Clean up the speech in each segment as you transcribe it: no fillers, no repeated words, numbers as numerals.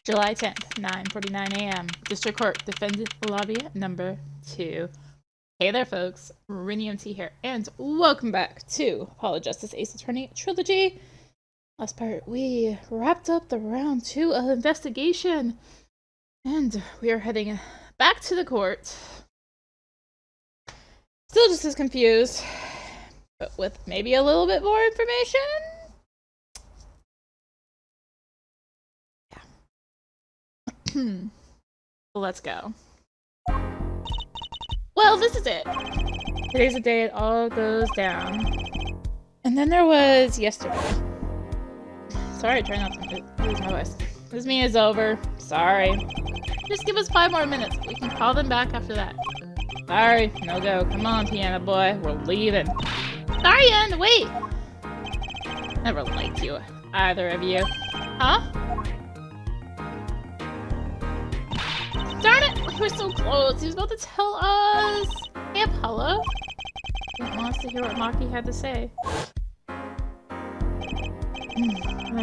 July 10th, 9:49 a.m. District Court, Defendant Lobby number 2. Hey there, folks. Rinimt here, and welcome back to Apollo Justice Ace Attorney Trilogy. Last part, we wrapped up the round 2 of investigation, and we are heading back to the court. Still just as confused, but with maybe a little bit more information. Let's go. Well, this is it. Today's the day it all goes down. And then there was yesterday. Sorry, try not to lose my voice. This meeting is over. Sorry. Just give us 5 more minutes. We can call them back after that. Sorry, no go. Come on, piano boy. We're leaving. Sorry, Ian, wait! Never liked you, either of you. Huh? Darn it! We were so close. He was about to tell us. Hey, Apollo. He didn't want us to hear what Maki had to say. I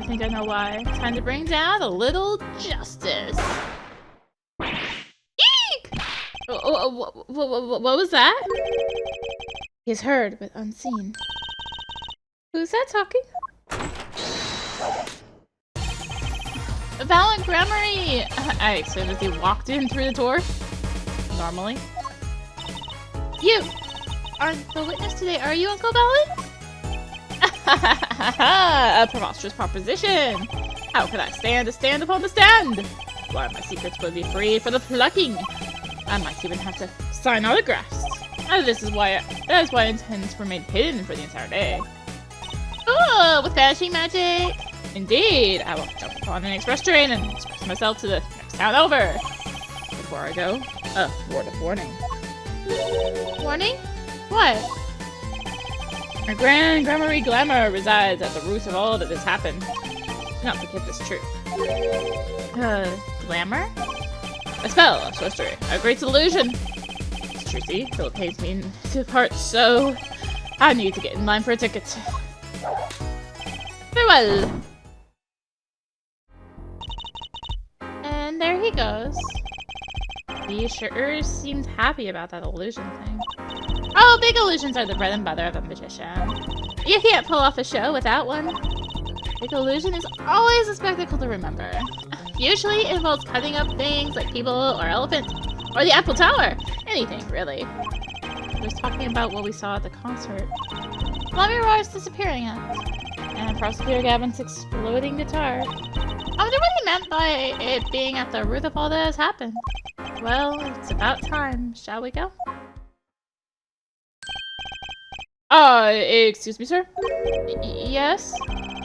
think I know why. Time to bring down a little justice. Eek! What was that? He's heard, but unseen. Who's that talking? Valen Grammary! I assume as he walked in through the door. Normally. You! Are the witness today, are you, Uncle Valen? A preposterous proposition! How could I stand to stand upon the stand? Why, my secrets would be free for the plucking. I might even have to sign autographs. That is why intents remain hidden for the entire day. Oh, with vanishing magic! Indeed, I will jump upon an express train and express myself to the next town over. Before I go, a word of warning. Warning? What? Our grand Grammary glamour resides at the root of all that has happened. Do not forget this truth. Glamour? A spell, a sorcery, a great illusion. It's truthfully, Philip pains me to part, so I need to get in line for a ticket. Farewell! And there he goes. He sure seemed happy about that illusion thing. Oh, big illusions are the bread and butter of a magician. You can't pull off a show without one. Big illusion is always a spectacle to remember. Usually it involves cutting up things like people or elephants, or the Apple Tower. Anything, really. He was talking about what we saw at the concert. Mommy Roar's disappearing act. And Prosecutor Gavin's exploding guitar. I wonder what he meant by it being at the root of all that has happened. Well, it's about time. Shall we go? Excuse me, sir? Yes?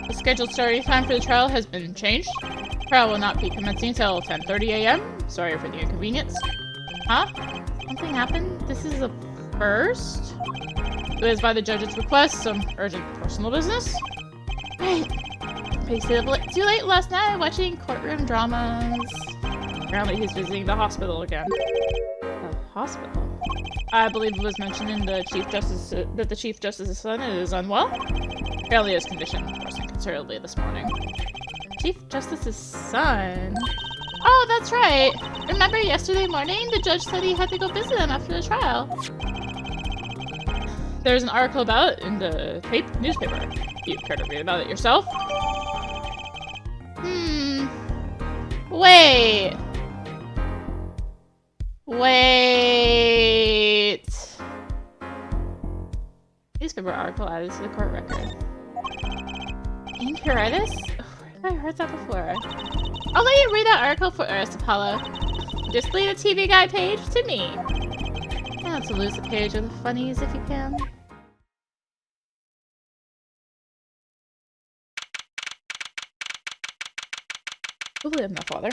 The scheduled starting time for the trial has been changed. Trial will not be commencing until 10:30 a.m. Sorry for the inconvenience. Huh? Something happened? This is a first? It was by the judge's request, some urgent personal business? Right. We stayed up too late last night watching courtroom dramas. Apparently he's visiting the hospital again. The hospital? I believe it was mentioned in the Chief Justice that the Chief Justice's son is unwell. Apparently his condition worsened considerably this morning. Chief Justice's son? Oh, that's right. Remember yesterday morning the judge said he had to go visit him after the trial. There's an article about it in the newspaper. You care to read about it yourself? Wait. Newspaper article added to the court record. Incuritis? Where have I heard that before? I'll let you read that article for us, Apollo. Just leave the TV Guide page to me. Now to lose the page of the funnies if you can. Hopefully I'm not father.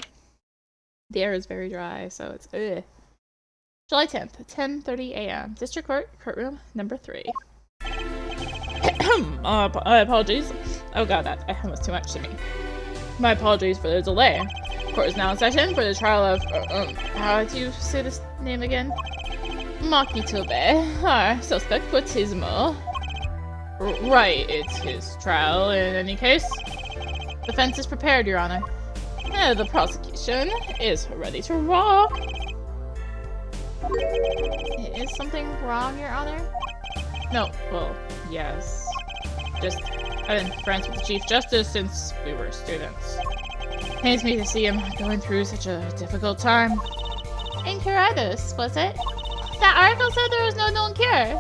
The air is very dry, so it's ugh. July 10th, 10:30 a.m. District Court, courtroom number 3. Apologies. Oh god, that was too much to me. My apologies for the delay. Court is now in session for the trial of, how do you say this name again? Maki Tobe, our suspect Batismo. Right, it's his trial in any case. Defense is prepared, Your Honor. The prosecution is ready to rock. Is something wrong, Your Honor? No, well, yes. Just, I've been friends with the Chief Justice since we were students. Pains me to see him going through such a difficult time. Incurious, was it? That article said there was no known cure.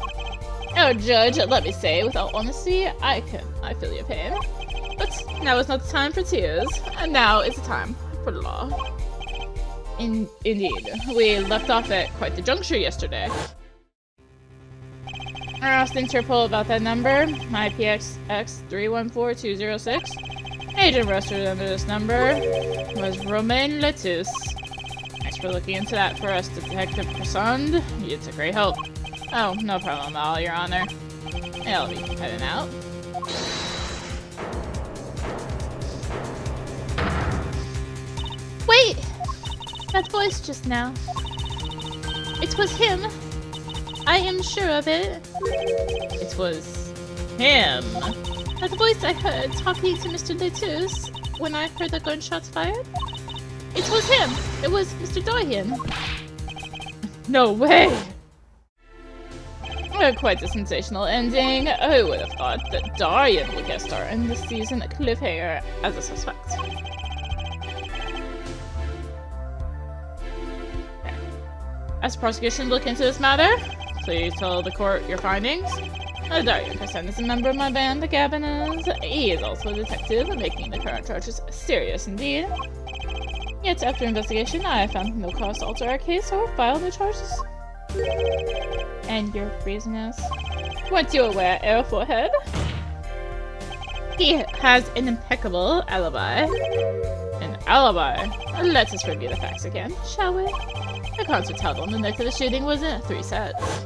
Oh, Judge, let me say, without honesty, I feel your pain. But now is not the time for tears, and now is the time for the law. Indeed, we left off at quite the juncture yesterday. I asked Interpol about that number, IPXX 314206. Agent arrested under this number was Romain Letus. Thanks for looking into that for us, Detective Croissant. It's a great help. Oh, no problem at all, Your Honor. I'll be heading out. Wait! That voice just now. It was him. I am sure of it. It was him. That voice I heard talking to Mr. Letus when I heard the gunshots fired. It was him. It was Mr. Dorian. No way! Quite a sensational ending. Who would have thought that Dorian would guest star in this season cliffhanger as a suspect? As the prosecution look into this matter, please tell the court your findings. Dorian Croissant is a member of my band, the Gabiners. He is also a detective, making the current charges serious indeed. Yet, after investigation, I have found no cause to alter our case or file new charges. And your reason is? Weren't you aware, Air Forehead? He has an impeccable alibi. An alibi? Let us review the facts again, shall we? The concert held on the night of the shooting was in 3 sets.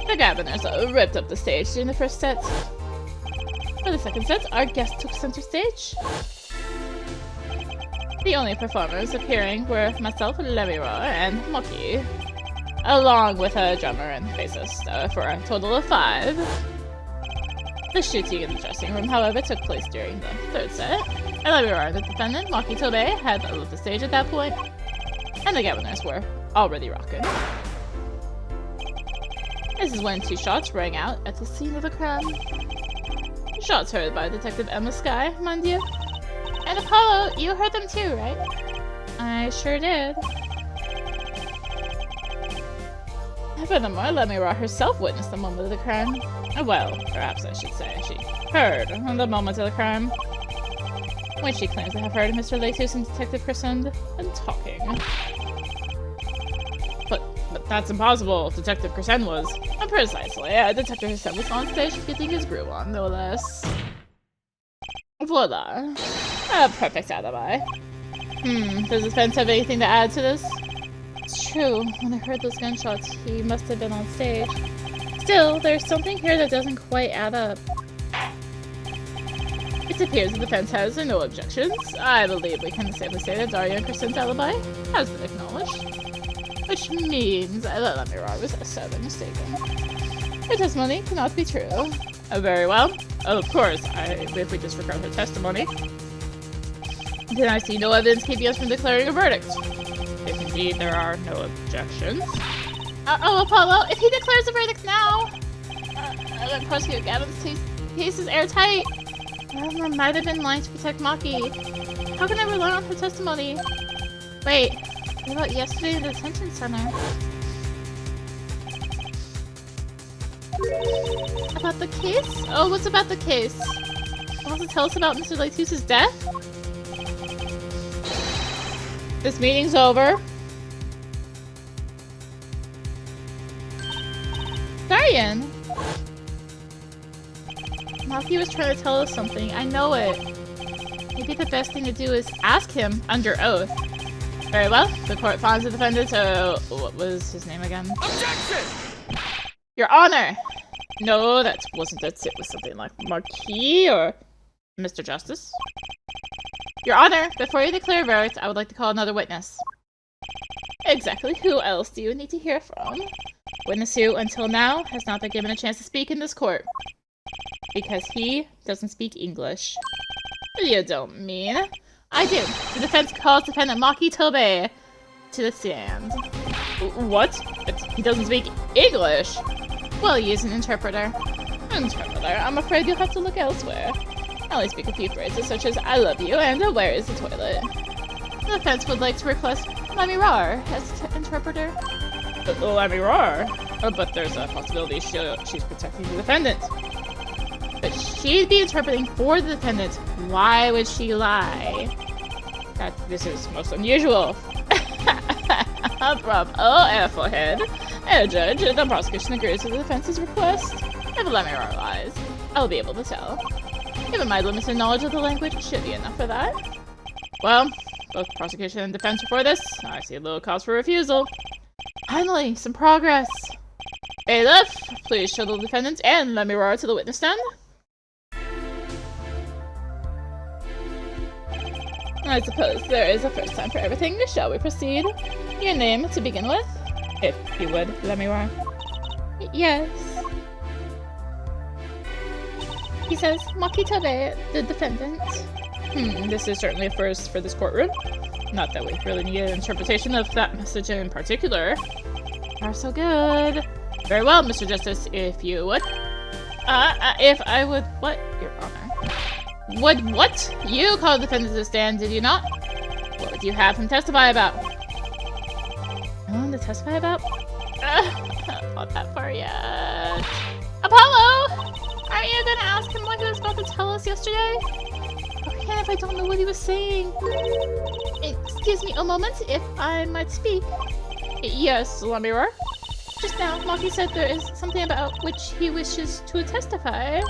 The Gabiners ripped up the stage during the first set. For the second set, our guest took center stage. The only performers appearing were myself, Lemira, and Moki, along with a drummer and bassist, for a total of 5. The shooting in the dressing room, however, took place during the third set. Lemira, the defendant, Moki Tobe, had left the stage at that point, and the Gabiners were already rocking. This is when 2 shots rang out at the scene of the crime. Shots heard by Detective Emma Sky, mind you. And Apollo, you heard them too, right? I sure did. Furthermore, Lemira herself witnessed the moment of the crime. Well, perhaps I should say she heard the moment of the crime, when she claims to have heard Mr. Letus and Detective Croissant talking. But that's impossible. Detective Croissant was. Precisely. Detective Croissant was on stage getting his groove on, no less. Voila. A perfect alibi. Does the defense have anything to add to this? It's true. When I heard those gunshots, he must have been on stage. Still, there's something here that doesn't quite add up. It appears the defense has no objections. I believe we can safely say that Dorian Croissant's alibi has been acknowledged. Which means that Lemira was sadly mistaken. Her testimony cannot be true. Very well. Of course, if we disregard her testimony, then I see no evidence keeping us from declaring a verdict. If indeed there are no objections. Oh, Apollo, if he declares a verdict now, then prosecutor Gavin's case is airtight. I might have been lying to protect Maki. How can I rely on her testimony? Wait, what about yesterday in the detention center? About the case? Oh, what's about the case? You want to tell us about Mr. Letus's death? This meeting's over. Dorian! Maki was trying to tell us something. I know it. Maybe the best thing to do is ask him under oath. Very well. The court finds the defendant. What was his name again? Objection! Your Honor! No, that wasn't it. It was something like Marquis or Mr. Justice. Your Honor, before you declare a verdict, I would like to call another witness. Exactly. Who else do you need to hear from? Witness who, until now, has not been given a chance to speak in this court. Because he doesn't speak English. You don't mean. I do. The defense calls defendant Maki Tobe to the stand. What? He doesn't speak English. Well, he is an interpreter. Interpreter? I'm afraid you'll have to look elsewhere. I only speak a few phrases such as I love you and where is the toilet. The defense would like to request Lamirar as interpreter. Lamirar? Oh, but there's a possibility she's protecting the defendant. But she'd be interpreting for the defendant. Why would she lie? This is most unusual. Bravo, forehead. Judge, the prosecution agrees with the defense's request. If Lamirar lies, I'll be able to tell. Given my limited knowledge of the language, it should be enough for that. Well, both prosecution and defense are for this. I see a little cause for refusal. Finally, some progress. Bailiff, please show the defendant and Lamirar to the witness stand. I suppose there is a first time for everything. Shall we proceed? Your name to begin with? If you would, Lamirar. Yes. He says, Maki Tobe, the defendant. This is certainly a first for this courtroom. Not that we really need an interpretation of that message in particular. Are so good. Very well, Mr. Justice, if you would. If I would, what? Your Honor. Would what? You called the defendant to the stand, did you not? What would you have him testify about? No one to testify about? Not got that far yet. Apollo! Aren't you gonna ask him what he was about to tell us yesterday? Okay, if I don't know what he was saying. Excuse me a moment, if I might speak. Yes, Lamirar. Just now, Maki said there is something about which he wishes to testify.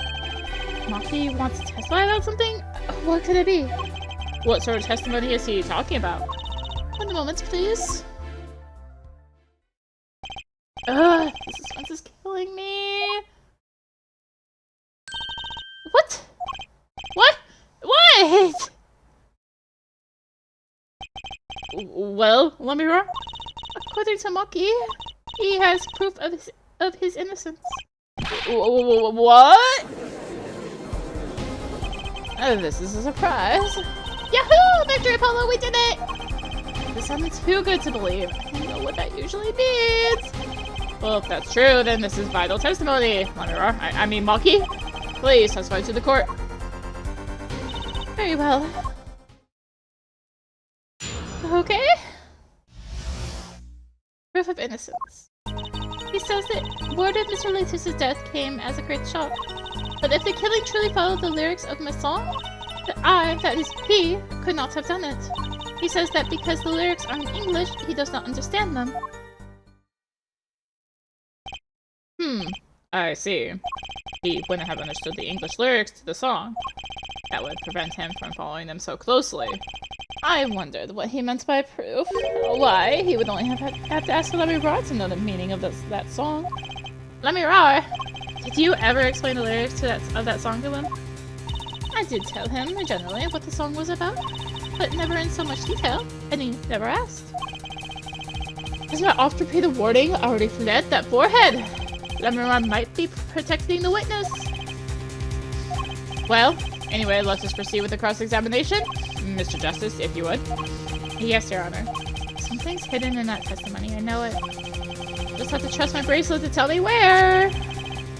Maki wants to testify about something? What could it be? What sort of testimony is he talking about? 1 moment, please. Ugh, this suspense is killing me. What? What? What? Well, Lamirar, according to Maki, he has proof of his innocence. What? Oh, this is a surprise. Yahoo! Victory, Apollo! We did it! This sounds too good to believe. I don't know what that usually means. Well, if that's true, then this is vital testimony. Lamirar, I mean Maki. Please testify to the court. Very well. Okay. Proof of innocence. He says that word of Mr. Latus' death came as a great shock. But if the killing truly followed the lyrics of my song, that is he, could not have done it. He says that because the lyrics are in English, he does not understand them. I see. He wouldn't have understood the English lyrics to the song. That would prevent him from following them so closely. I wondered what he meant by proof. Why, he would only have to ask Lamirar to know the meaning of that song. Lamirar, did you ever explain the lyrics of that song to him? I did tell him, generally, what the song was about, but never in so much detail, and he never asked. Doesn't that oft repeat the warning already fled that forehead? Lamirar might be protecting the witness. Well, anyway, let's just proceed with the cross-examination. Mr. Justice, if you would. Yes, Your Honor. Something's hidden in that testimony, I know it. Just have to trust my bracelet to tell me where!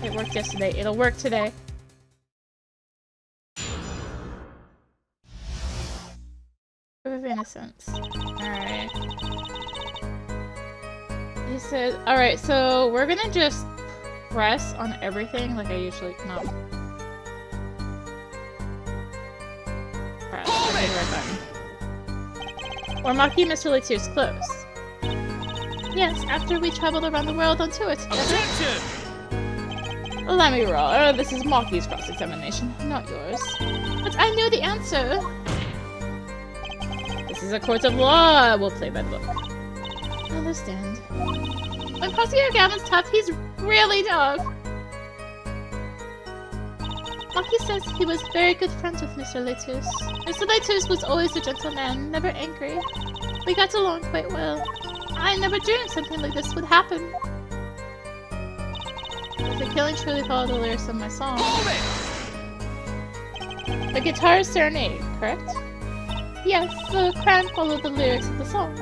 It worked yesterday, it'll work today. Proof of innocence. Alright. He said, alright, so we're gonna just press on everything like I usually, no. Press, right button. Or Maki Mr. Latir's close. Yes, after we traveled around the world on tour together. Objection! Lamirar, this is Maki's cross-examination, not yours. But I knew the answer! This is a court of law, we'll play by the book. I understand. When Prosecutor Gavin's tough, he's really tough! Maki says he was very good friends with Mr. Latus. Mr. Latus was always a gentleman, never angry. We got along quite well. I never dreamed something like this would happen. If the killing truly followed the lyrics of my song. The guitar serenade, correct? Yes, the crime followed the lyrics of the song.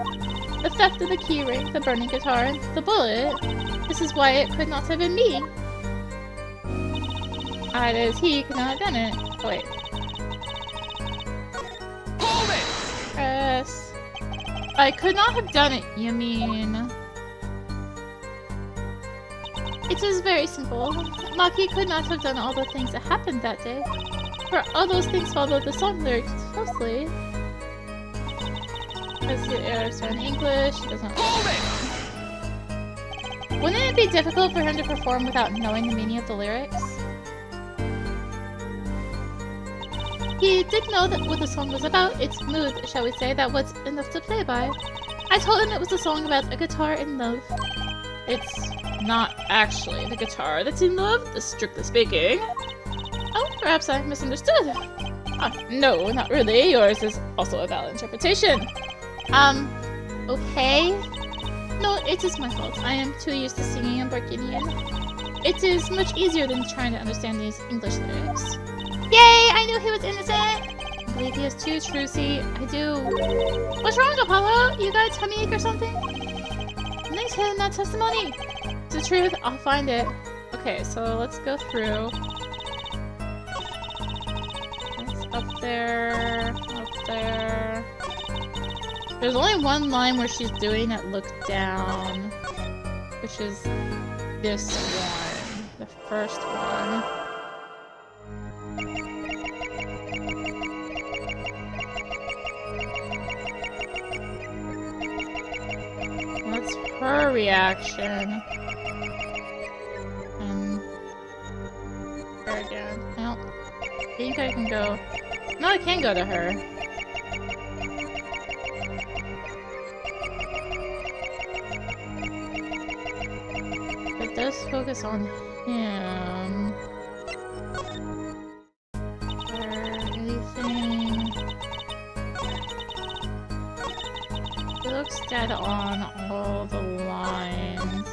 The theft of the keyring, the burning guitar, and the bullet. This is why it could not have been me. It is he could not have done it. Oh, wait. Hold it! Press. I could not have done it, you mean? It is very simple. Maki could not have done all the things that happened that day. For all those things followed the song lyrics closely. Because the errors are in English, he doesn't. Hold it! Wouldn't it be difficult for him to perform without knowing the meaning of the lyrics? He did know that what the song was about, its mood, shall we say, that was enough to play by. I told him it was a song about a guitar in love. It's not actually the guitar that's in love, strictly speaking. Oh, perhaps I misunderstood. No, not really. Yours is also a valid interpretation. Okay? No, it is my fault. I am too used to singing in Barkinian. It is much easier than trying to understand these English lyrics. Yay! I knew he was innocent! I believe he is too, Trucy. I do. What's wrong, Apollo? You got a tummy ache or something? Nice hit in that testimony. It's the truth. I'll find it. Okay, so let's go through. It's up there. Up there. There's only one line where she's doing it look down, which is this one. The first one. That's her reaction. And her again. I don't think I can go. No, I can go to her. It does focus on him. Or anything. It looks dead on all the lines.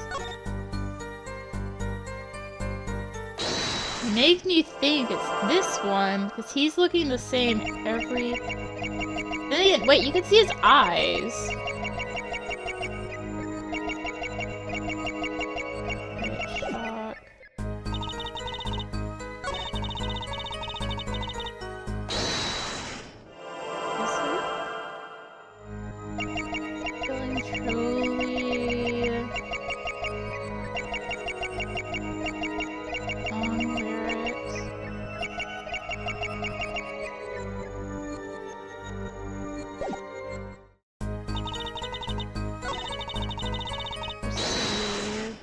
Make me think it's this one, because he's looking the same every... Then again, wait, you can see his eyes. Great shock. Is he? Feeling truly... on lyrics. Receive.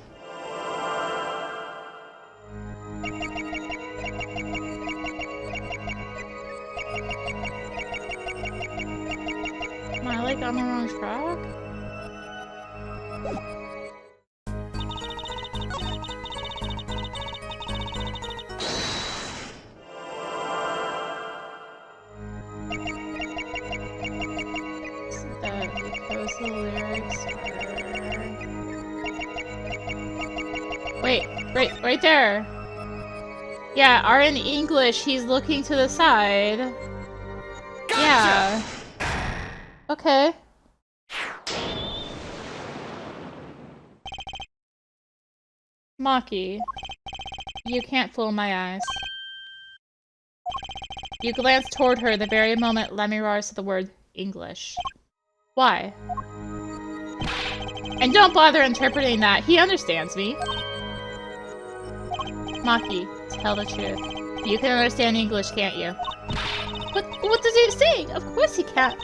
Am I like on the wrong track? Because the lyrics are... Wait, right there! Yeah, are in English, he's looking to the side. Gotcha! Yeah. Okay. Maki. You can't fool my eyes. You glance toward her the very moment Lemirar said the word English. Why? And don't bother interpreting that. He understands me. Maki, tell the truth. You can understand English, can't you? But what does he say? Of course he can't.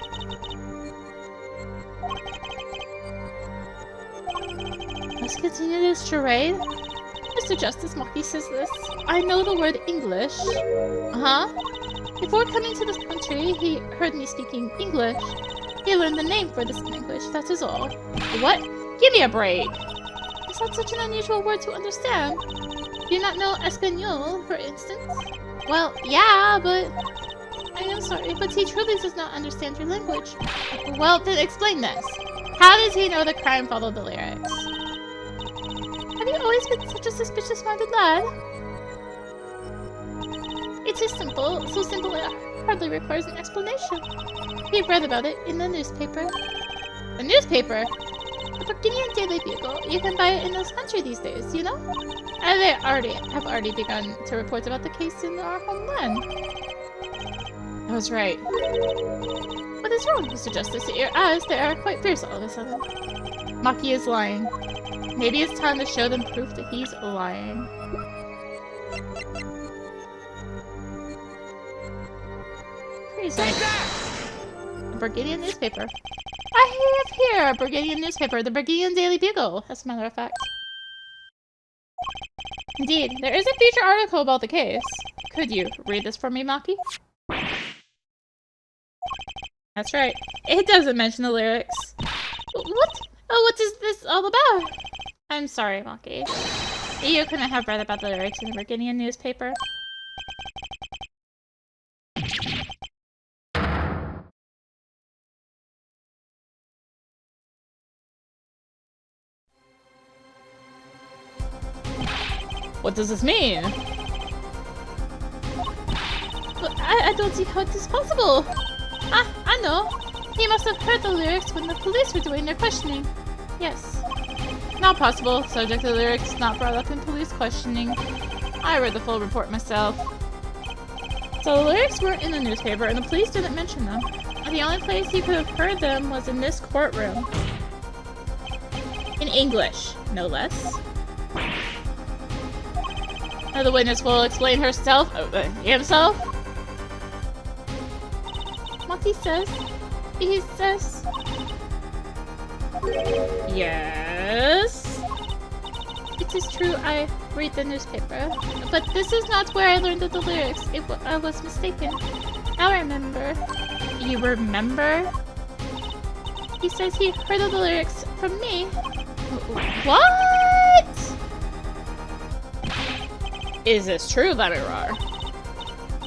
Let's continue this charade. Mr. Justice, Maki says this. I know the word English. Uh-huh. Before coming to this country, he heard me speaking English. He learned the name for this language, that is all. What? Give me a break! Is that such an unusual word to understand? Do you not know Espanol, for instance? Well, yeah, but... I am sorry, but he truly does not understand your language. Well, then explain this. How does he know the crime followed the lyrics? Have you always been such a suspicious-minded lad? It is simple, so simple it hardly requires an explanation. We've read about it in the newspaper. The newspaper? The Burgundian Daily Bugle. You can buy it in this country these days, you know? And they have already begun to report about the case in our homeland. I was right. What is wrong, Mr. Justice? Your eyes, they are quite fierce all of a sudden. Maki is lying. Maybe it's time to show them proof that he's lying. Crazy. The Burgundian newspaper. I have here a Burgundian newspaper, the Burgundian Daily Bugle, as a matter of fact. Indeed, there is a feature article about the case. Could you read this for me, Maki? That's right. It doesn't mention the lyrics. What? Oh, what is this all about? I'm sorry, Maki. You couldn't have read about the lyrics in the Burgundian newspaper. What does this mean? But I don't see how it is possible. Ah, I know. He must have heard the lyrics when the police were doing their questioning. Yes. Not possible. Subject of the lyrics not brought up in police questioning. I read the full report myself. So the lyrics weren't in the newspaper and the police didn't mention them. The only place you could have heard them was in this courtroom. In English, no less. Now the witness will explain himself. Maki says. He says. Yes. It is true. I read the newspaper, but this is not where I learned of the lyrics. I was mistaken. Now I remember. You remember? He says he heard of the lyrics from me. What? Is this true, Lamirar?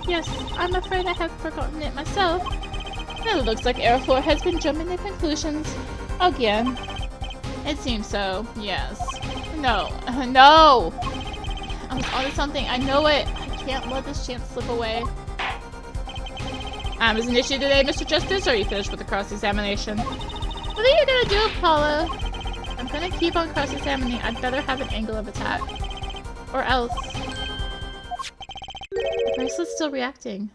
Yes, I'm afraid I have forgotten it myself. It looks like Airfloor has been jumping to conclusions again. It seems so, yes. No, no! I was onto something, I know it! I can't let this chance slip away. Is an issue today, Mr. Justice, or are you finished with the cross-examination? What are you gonna do, Paula? I'm gonna keep on cross-examining. I'd better have an angle of attack. Or else. The bracelet's still reacting.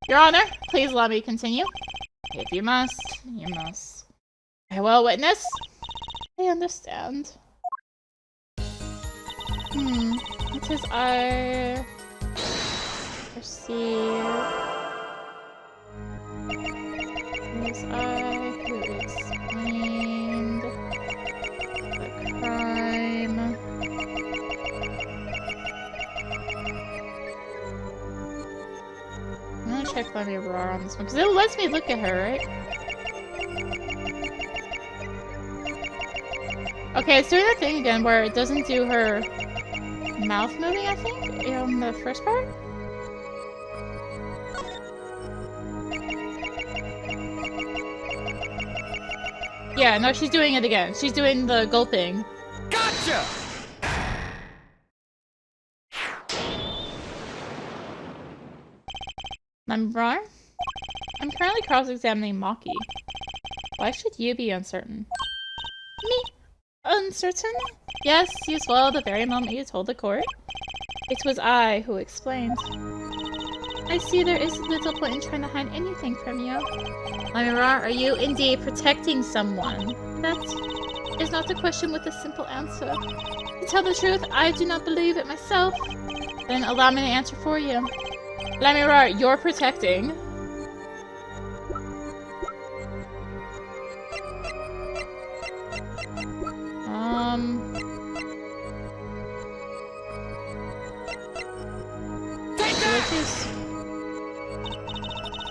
Your Honor, please allow me to continue. If you must, you must. I will, witness. I understand. It says I perceive. It says I who explained the crime. I'm gonna check Lamirar on this one, because it lets me look at her, right? Okay, it's doing that thing again where it doesn't do her mouth moving, I think, in the first part? Yeah, no, she's doing it again. She's doing the gulping. Gotcha! Lamirar? I'm currently cross-examining Maki. Why should you be uncertain? Me? Uncertain? Yes, you swallowed the very moment you told the court. It was I who explained. I see there is little point in trying to hide anything from you. Lamirar, are you indeed protecting someone? That is not a question with a simple answer. To tell the truth, I do not believe it myself. Then allow me to answer for you. Lamirar, you're protecting.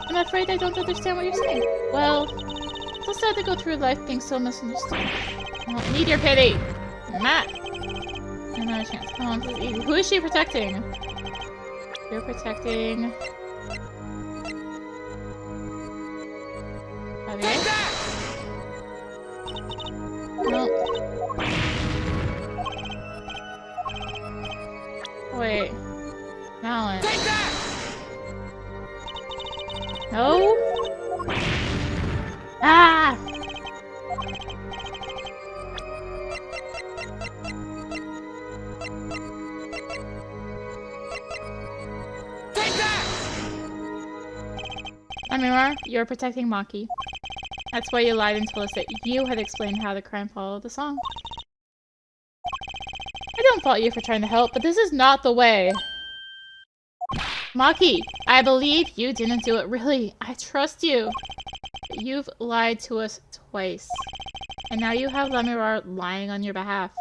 I'm afraid I don't understand what you're saying. Well, it's sad to go through life being so misunderstood. I don't need your pity! Matt! Another chance. Come on, this is easy. Who is she protecting? You're protecting... Okay. No. Wait. No. Take that! No. Ah! Take that! Amira, you're protecting Maki. That's why you lied and told us that you had explained how the crime followed the song. I don't fault you for trying to help, but this is not the way. Maki, I believe you didn't do it, really. I trust you. But you've lied to us twice. And now you have Lamirar lying on your behalf.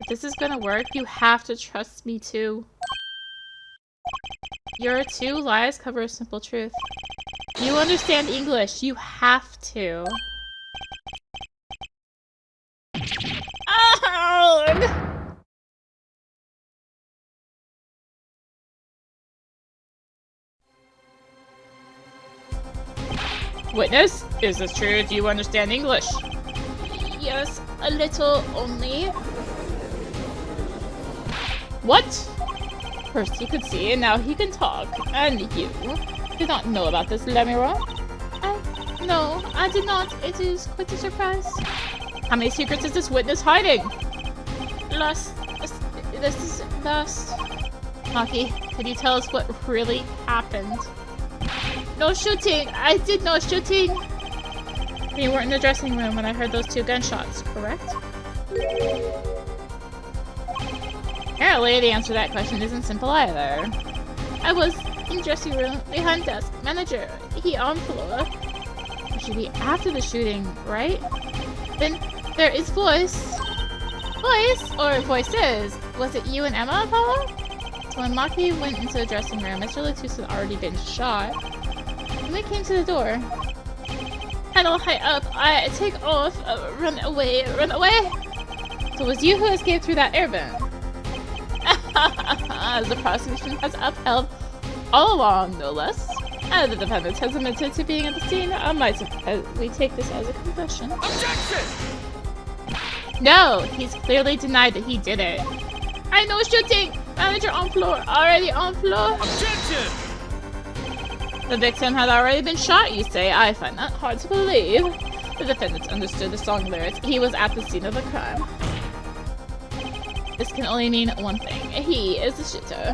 If this is gonna work, you have to trust me too. Your two lies cover a simple truth. You understand English. You have to. Oh! Witness, is this true? Do you understand English? Yes, a little only. What? First he could see, and now he can talk. And you did not know about this, Lemira? No, I did not. It is quite a surprise. How many secrets is this witness hiding? This is last. Maki, could you tell us what really happened? No shooting! I did no shooting! You weren't in the dressing room when I heard those 2 gunshots, correct? Apparently, the answer to that question isn't simple either. I was in dressing room, behind desk, manager, he on floor. It should be after the shooting, right? Then there is voice. Voice? Or voices? Was it you and Emma, Apollo? So when Maki went into the dressing room, Mr. Latus had already been shot. When we came to the door, handle high up, I take off, run away. So it was you who escaped through that air vent. As the prosecution has upheld all along, no less. And the defendant has admitted to being at the scene. We take this as a confession. Objection! No, he's clearly denied that he did it. I know shooting! Manager on floor, already on floor. Objection! The victim had already been shot, you say. I find that hard to believe. The defendant understood the song lyrics. He was at the scene of the crime. This can only mean one thing. He is the shooter.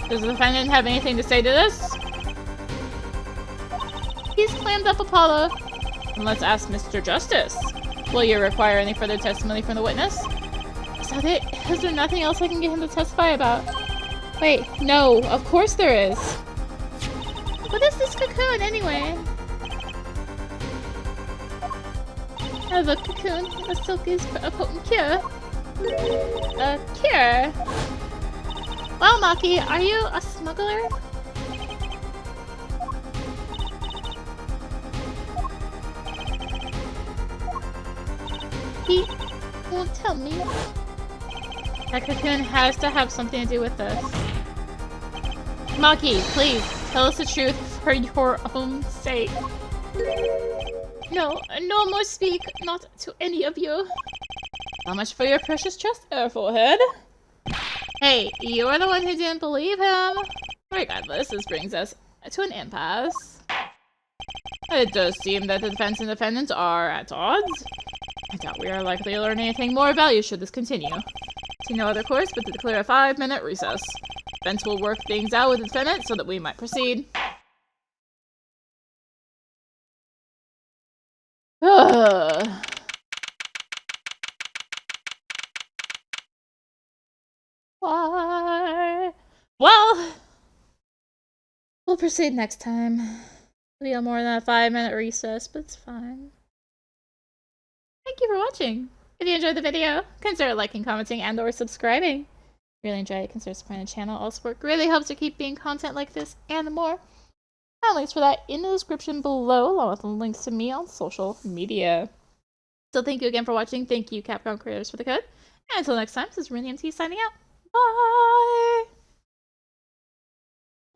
Does the defendant have anything to say to this? He's clammed up, Apollo. And let's ask Mr. Justice. Will you require any further testimony from the witness? Is that it? Is there nothing else I can get him to testify about? Wait, no, of course there is. What is this cocoon, anyway? The cocoon, the silk is a potent cure. A cure? Well, Maki, are you a smuggler? He won't tell me. That cocoon has to have something to do with this. Maki, please, tell us the truth for your own sake. No more speak, not to any of you. How much for your precious trust, Forehead? Hey, you are the one who didn't believe him. Regardless, this brings us to an impasse. It does seem that the defense and defendants are at odds. I doubt we are likely to learn anything more of value should this continue. See no other course but to declare a 5-minute recess. Defense will work things out with the defendant so that we might proceed. Why? Well, we'll proceed next time. It'll be a more than a 5-minute recess, but it's fine. Thank you for watching. If you enjoyed the video, consider liking, commenting, and or subscribing. If you really enjoy it, consider supporting the channel. All support really helps to keep being content like this and more. I have links for that in the description below, along with links to me on social media. So thank you again for watching. Thank you, Capcom Creators, for the code. And until next time, this is rinimt signing out. Bye!